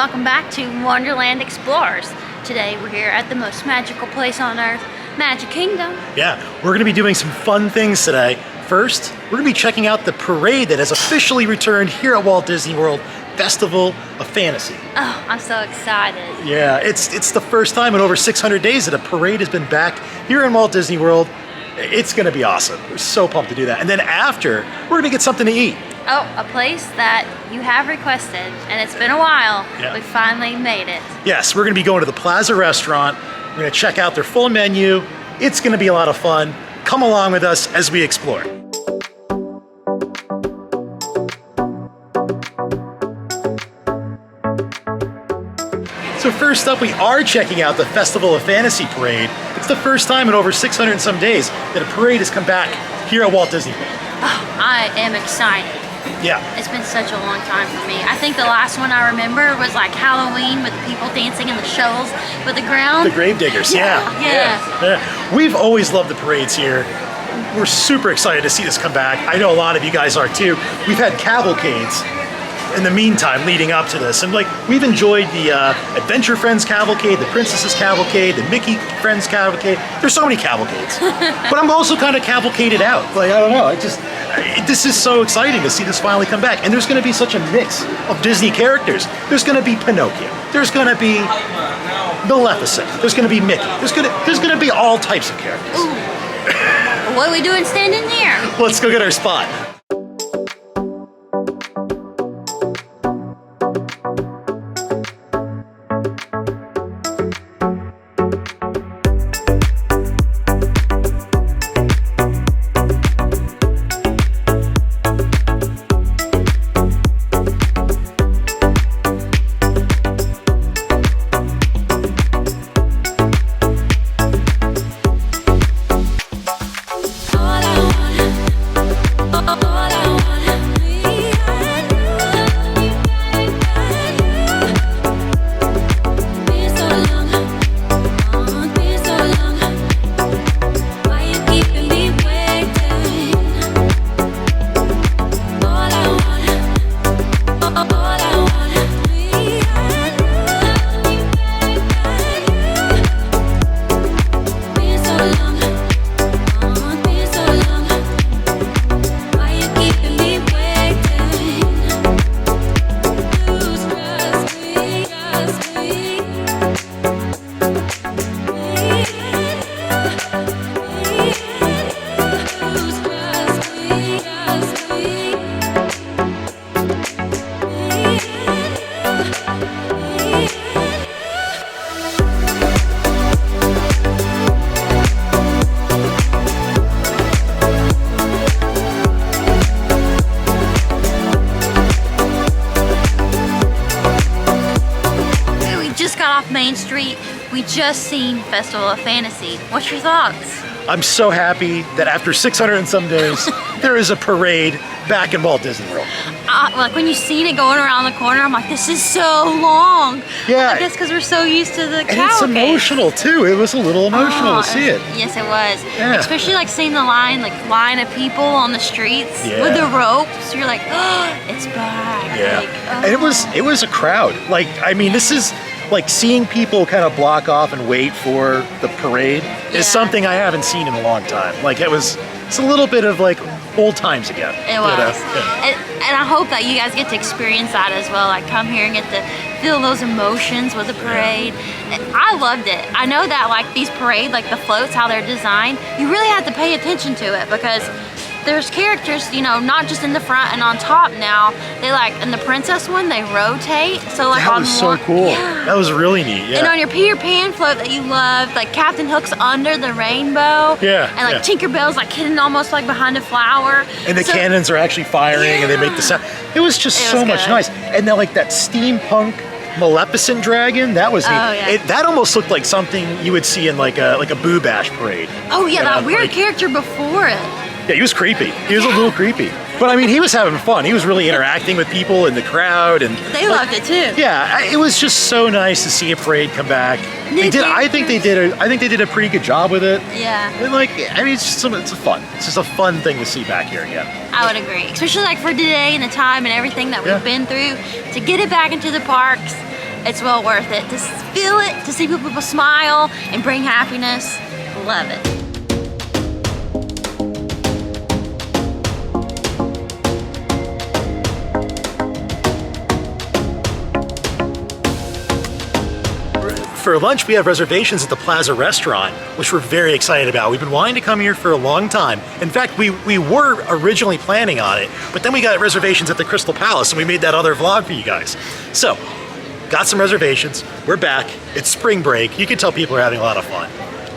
welcome back to Wonderland Explorers. Today we're here at the most magical place on earth, Magic Kingdom. Yeah, we're going to be doing some fun things today. First, we're going to be checking out the parade that has officially returned here at Walt Disney World, Festival of Fantasy. Oh, I'm so excited. Yeah, it's the first time in over 600 days that a parade has been back here in Walt Disney World. It's going to be awesome. We're so pumped to do that. And then after, we're going to get something to eat. Oh, a place that you have requested, and it's been a while. Yeah. We finally made it. Yes, we're going to be going to the Plaza Restaurant. We're going to check out their full menu. It's going to be a lot of fun. Come along with us as we explore. So first up, we are checking out the Festival of Fantasy Parade. It's the first time in over 600 and some days that a parade has come back here at Walt Disney World. Oh, I am excited. Yeah. It's been such a long time for me. I think the last one I remember was like Halloween with the people dancing in the shovels with the ground. The grave diggers, yeah. We've always loved the parades here. We're super excited to see this come back. I know a lot of you guys are too. We've had cavalcades in the meantime leading up to this, and like we've enjoyed the Adventure Friends cavalcade, the Princesses cavalcade, the Mickey Friends cavalcade. There's so many cavalcades, but I'm also kind of cavalcaded out. Like I don't know, this is so exciting to see this finally come back, and there's going to be such a mix of Disney characters. There's going to be Pinocchio. There's going to be Maleficent. There's going to be Mickey. There's going to be all types of characters. Ooh. What are we doing standing there? Let's go get our spot. Main Street. We just seen Festival of Fantasy. What's your thoughts? I'm so happy that after 600 and some days, there is a parade back in Walt Disney World. Like when you seen it going around the corner, I'm like, this is so long. Yeah. I guess because we're so used to the cavalcade. And it's emotional too. It was a little emotional to see it. Yes, it was. Yeah. Especially like seeing the line of people on the streets with the ropes. You're like, oh, it's back. Yeah. Like, oh. And it was a crowd. Like, I mean, this is like seeing people kind of block off and wait for the parade is something I haven't seen in a long time. Like it's a little bit of like old times again. It was. And I hope that you guys get to experience that as well. Like come here and get to feel those emotions with the parade. I loved it. I know that like these parade, like the floats, how they're designed, you really have to pay attention to it because there's characters, you know, not just in the front and on top now. They like, in the princess one, they rotate. So like that was so cool. Yeah. That was really neat, yeah. And on your Peter Pan float that you loved, like Captain Hook's under the rainbow. Yeah. And like Tinkerbell's like hidden almost like behind a flower. And the cannons are actually firing and they make the sound. It was just so much nice. And then like that steampunk Maleficent dragon, that was neat. Oh, yeah. That almost looked like something you would see in like a Boo Bash parade. Oh yeah, that weird character before it. Yeah, he was creepy. He was a little creepy. But I mean, he was having fun. He was really interacting with people in the crowd, and they loved it too. Yeah, it was just so nice to see a parade come back. They did. I think they did a pretty good job with it. Yeah. And like, I mean, it's just a fun thing to see back here again. I would agree, especially like for today and the time and everything that we've been through, to get it back into the parks. It's well worth it. To feel it, to see people smile and bring happiness. Love it. For lunch, we have reservations at the Plaza Restaurant, which we're very excited about. We've been wanting to come here for a long time. In fact, we were originally planning on it, but then we got reservations at the Crystal Palace, and we made that other vlog for you guys. So, got some reservations. We're back. It's spring break. You can tell people are having a lot of fun.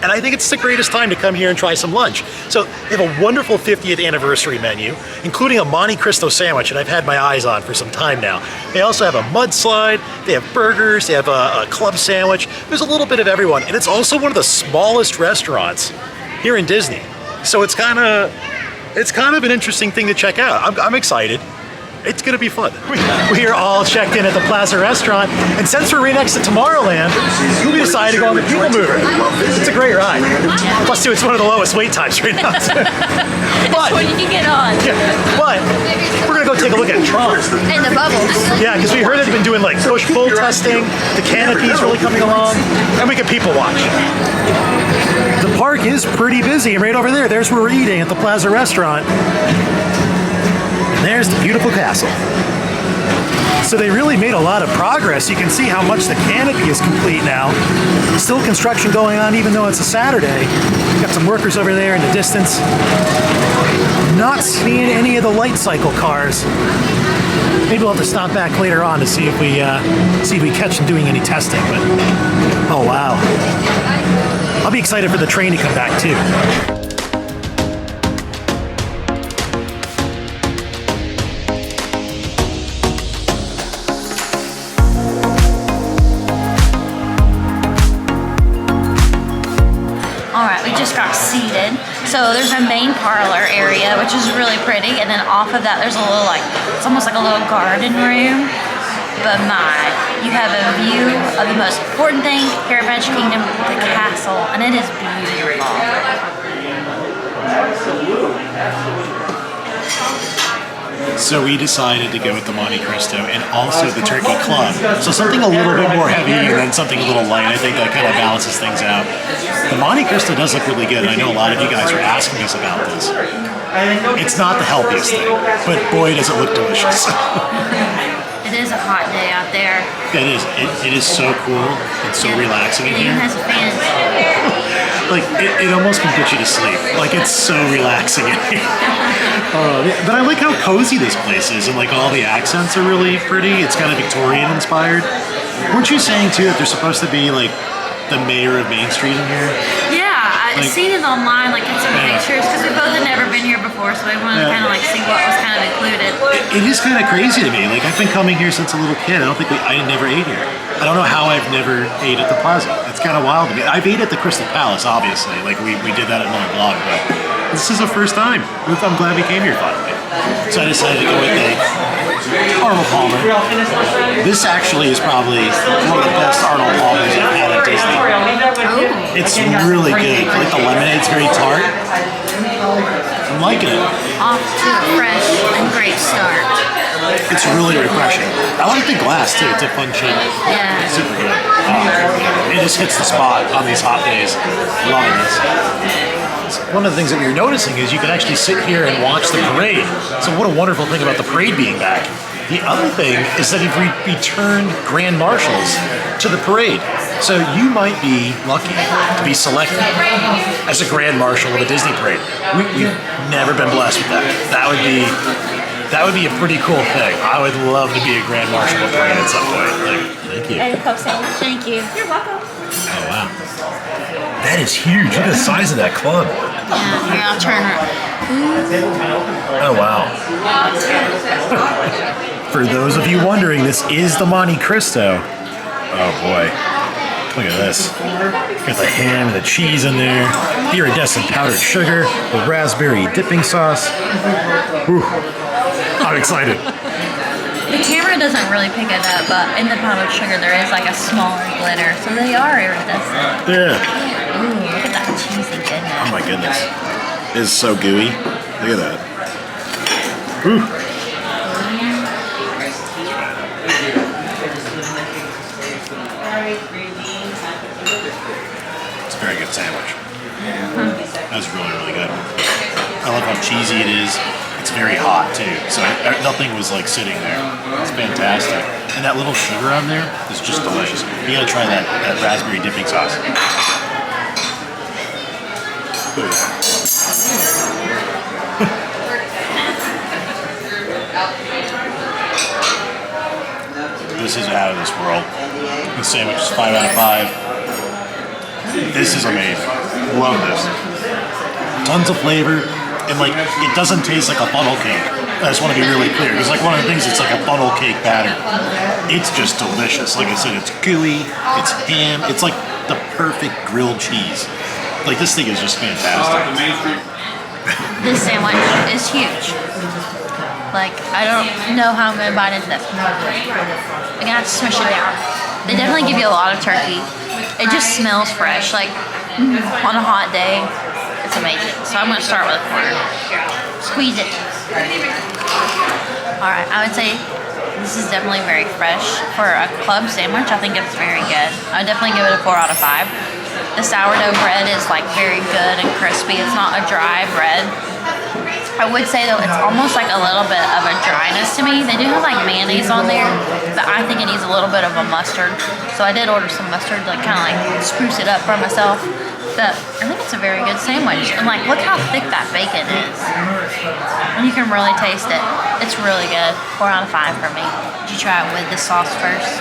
And I think it's the greatest time to come here and try some lunch. So they have a wonderful 50th anniversary menu, including a Monte Cristo sandwich that I've had my eyes on for some time now. They also have a mudslide, they have burgers, they have a club sandwich. There's a little bit of everyone. And it's also one of the smallest restaurants here in Disney. So it's kind of an interesting thing to check out. I'm excited. It's gonna be fun. We are all checked in at the Plaza Restaurant, and since we're right next to Tomorrowland, we decided to go on the People Mover. It's a great ride. Plus, too, it's one of the lowest wait times right now. But what you can get on. Yeah, but we're gonna go take a look at Tron. And the bubbles. Yeah, because we heard they've been doing like push-pull testing. The canopy's really coming along, and we can people watch. The park is pretty busy, and right over there's where we're eating at the Plaza Restaurant. And there's the beautiful castle. So they really made a lot of progress. You can see how much the canopy is complete now. Still construction going on even though it's a Saturday. Got some workers over there in the distance. Not seeing any of the light cycle cars. Maybe we'll have to stop back later on to see if we catch them doing any testing. But oh wow. I'll be excited for the train to come back too. Alright, we just got seated. So there's a main parlor area, which is really pretty, and then off of that there's a little it's almost like a little garden room. But you have a view of the most important thing here at Magic Kingdom, the castle, and it is beautiful. So we decided to go with the Monte Cristo and also the Turkey Club. So something a little bit more heavy and then something a little light. I think that kind of balances things out. The Monte Cristo does look really good, and I know a lot of you guys were asking us about this. It's not the healthiest thing, but boy, does it look delicious. It is a hot day out there. It is. It is so cool and so relaxing in here. It has a fan. Like, it almost can put you to sleep. Like, it's so relaxing in here. But I like how cozy this place is, and like all the accents are really pretty. It's kind of Victorian inspired. Weren't you saying too that there's supposed to be like the mayor of Main Street in here? Yeah, I've seen it online, like in some pictures, because we both had never been here before, so we wanted to kind of like see what was kind of included. It is kind of crazy to me. Like, I've been coming here since a little kid. I never ate here. I don't know how I've never ate at the Plaza. It's kind of wild to me. I've ate at the Crystal Palace, obviously. Like, we did that in another vlog, but this is the first time. I'm glad we came here finally. So I decided to go with the Arnold Palmer. This actually is probably one of the best Arnold Palmers I've had at Disney. It's really good. Like, the lemonade's very tart. I'm liking it. Off to a fresh and great start. It's really refreshing. I like the glass too. It's a fun shape. Yeah. Super good. It just hits the spot on these hot days. Loving this. One of the things that we were noticing is you can actually sit here and watch the parade. So what a wonderful thing about the parade being back. The other thing is that we've returned grand marshals to the parade. So you might be lucky to be selected as a grand marshal of a Disney parade. We've never been blessed with that. That would be a pretty cool thing. I would love to be a grand marshal of a parade at some point. Thank you. Thank you. You're welcome. Oh wow. That is huge. Look at the size of that club. Yeah, here, I'll turn her. Oh wow. For those of you wondering, this is the Monte Cristo. Oh boy. Look at this. Got the ham and the cheese in there. Iridescent powdered sugar with raspberry dipping sauce. Whew. I'm excited. The camera doesn't really pick it up, but in the powdered sugar there is like a smaller glitter, so they are iridescent. Yeah. Ooh, look at that cheesy goodness. Oh my goodness. It is so gooey. Look at that. Ooh. It's a very good sandwich. That's really, really good. I love how cheesy it is. It's very hot too, so nothing was like sitting there. It's fantastic. And that little sugar on there is just delicious. You gotta try that raspberry dipping sauce. This is out of this world. The sandwich is 5 out of 5. This is amazing. Love this. Tons of flavor, and like it doesn't taste like a funnel cake. I just want to be really clear, because like one of the things, it's like a funnel cake batter. It's just delicious. Like I said, it's gooey, it's ham, it's like the perfect grilled cheese. Like this thing is just fantastic. This sandwich is huge. Like, I don't know how I'm going to bite into this. I'm going to have to smush it down. They definitely give you a lot of turkey. It just smells fresh. Like, on a hot day, it's amazing. So I'm going to start with a quarter. Squeeze it. Alright, I would say this is definitely very fresh. For a club sandwich, I think it's very good. I would definitely give it a 4 out of 5. The sourdough bread is like very good and crispy. It's not a dry bread. I would say though, it's almost like a little bit of a dryness to me. They do have like mayonnaise on there, but I think it needs a little bit of a mustard. So I did order some mustard to like kind of like spruce it up for myself. But I think it's a very good sandwich. And like, look how thick that bacon is. And you can really taste it. It's really good. 4 out of 5 for me. Did you try it with the sauce first?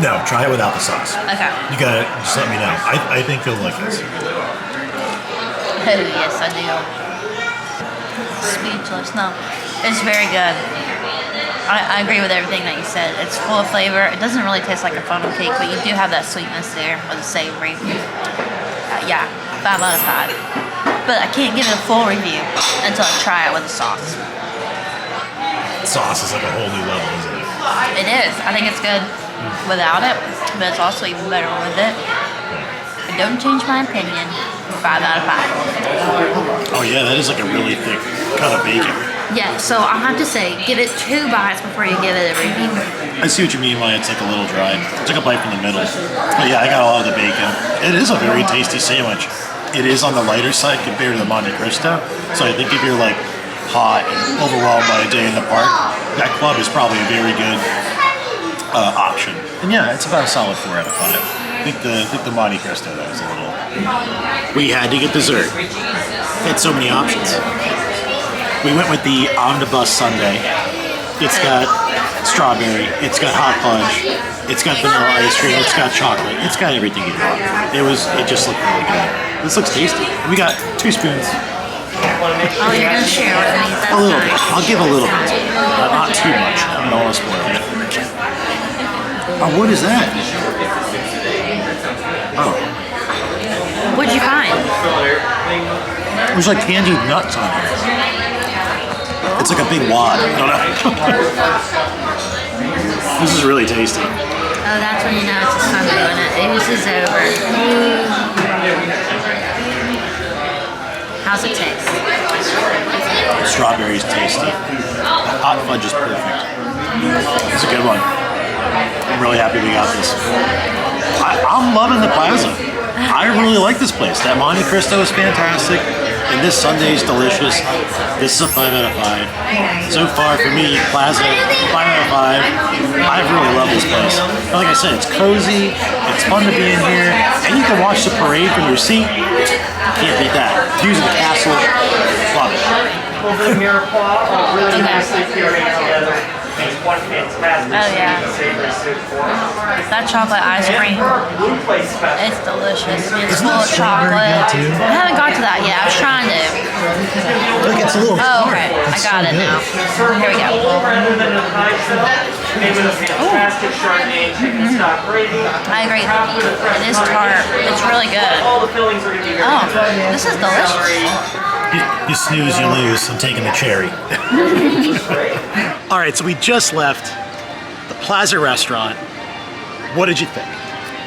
No, try it without the sauce. Okay. You gotta just let me know. I think you'll like this. Oh yes, I do. Speechless. No, it's very good. I agree with everything that you said. It's full of flavor. It doesn't really taste like a funnel cake, but you do have that sweetness there with the savory. Yeah, 5 out of 5. But I can't give it a full review until I try it with the sauce. Sauce is like a whole new level, isn't it? It is. I think it's good without it, but it's also even better with it. I don't change my opinion. 5 out of 5. Oh yeah, that is like a really thick cut of bacon. Yeah, so I'll have to say, give it 2 bites before you give it a review. I see what you mean why it's like a little dry. It's like a bite from the middle. But yeah, I got a lot of the bacon. It is a very tasty sandwich. It is on the lighter side compared to the Monte Cristo. So I think if you're like hot and overwhelmed by a day in the park, that club is probably a very good option. And yeah, it's about a solid 4 out of 5. I think the Monte Cristo though is a little. We had to get dessert. Had so many options. We went with the omnibus sundae. It's got strawberry. It's got hot fudge. It's got vanilla ice cream. It's got chocolate. It's got everything you want. It just looked really good. This looks tasty. We got 2 spoons. Oh, you're gonna share with me? That's A little bit. nice. I'll give a little bit. Not too much. I don't want to spoil it. Oh, what is that? Oh. What'd you find? There's like candied nuts on here. It's like a big wad. I don't know. This is really tasty. Oh, that's when you know it's a Sunday when it oozes over. How's it taste? Strawberry's tasty. The hot fudge is perfect. It's a good one. I'm really happy we got this. I'm loving the Plaza. I really like this place. That Monte Cristo is fantastic, and this sundae is delicious. This is a 5 out of 5. So far for me, Plaza, 5 out of 5. I really love this place. Like I said, it's cozy, it's fun to be in here, and you can watch the parade from your seat. Can't beat that. Views of the castle, love it. Oh yeah. That chocolate ice cream. It's delicious. It's full of chocolate. I haven't got to that yet. I was trying to. Look, it's a little Oh, tart. okay. I It's got so it good. now. Here we go. I agree. It is tart. It's really good. Oh, this is delicious. You snooze, you lose. I'm taking the cherry. All right, so we just left the Plaza Restaurant. What did you think?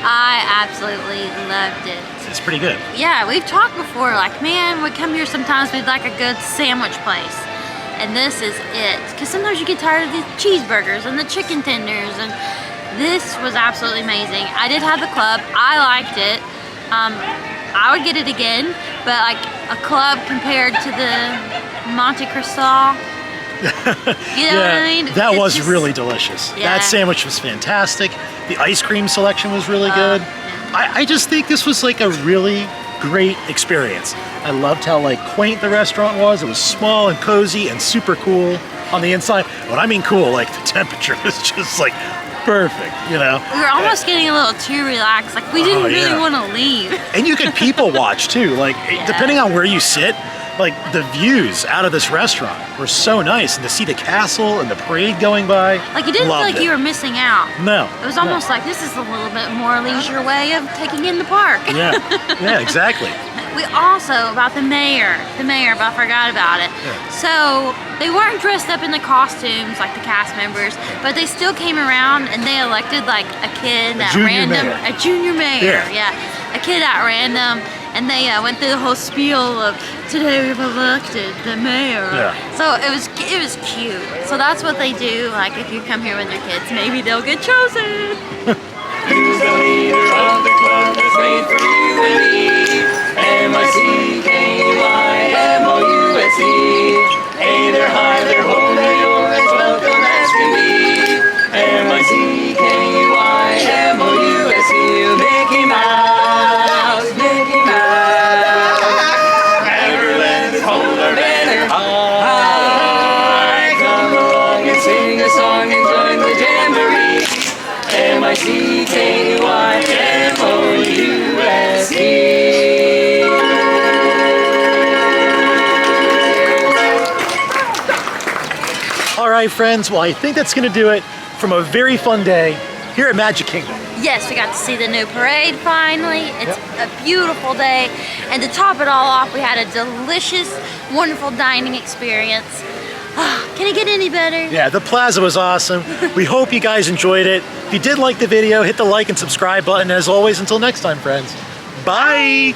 I absolutely loved it. It's pretty good. Yeah, we've talked before, like, man, we come here sometimes, we'd like a good sandwich place. And this is it. Because sometimes you get tired of the cheeseburgers and the chicken tenders and This was absolutely amazing. I did have the club. I liked it. I would get it again, but like a club compared to the Monte Cristo. You know what I mean? That It's was just really delicious. Yeah. That sandwich was fantastic. The ice cream selection was really good. I just think this was like a really great experience. I loved how like quaint the restaurant was. It was small and cozy and super cool on the inside. When I mean cool, like the temperature was just like perfect, you know? We were almost getting a little too relaxed. Like we didn't really want to leave. And you could people watch too. Like depending on where you sit, like the views out of this restaurant were so nice, and to see the castle and the parade going by. Like you didn't feel like you were missing out. No. It was almost like this is a little bit more leisure way of taking in the park. Yeah, exactly. We also, about the mayor, but I forgot about it. Yeah. So they weren't dressed up in the costumes like the cast members, but they still came around and they elected like a kid at random, a junior mayor, a kid at random, and they went through the whole spiel of today we've elected the mayor. So it was cute. So that's what they do. Like if you come here with your kids, maybe they'll get chosen. Who's the leader of the club that's made for you and me? M-I-C-K-E-Y-M-O-U-S-E. Hey, they're high, they're home, they're yours, welcome as can be. M-I-C-K-E-Y-M-O-U-S-E. Mickey Mouse, Mickey Mouse. Everyone's hold their banner high. Come along and sing a song and join the jamboree. M-I-C-K-E-Y-M-O-U-S-E. All right, friends. Well, I think that's going to do it from a very fun day here at Magic Kingdom. Yes, we got to see the new parade finally. It's a beautiful day. And to top it all off, we had a delicious, wonderful dining experience. Can it get any better? Yeah, the plaza was awesome. We hope you guys enjoyed it. If you did like the video, hit the like and subscribe button. As always, until next time, friends. Bye.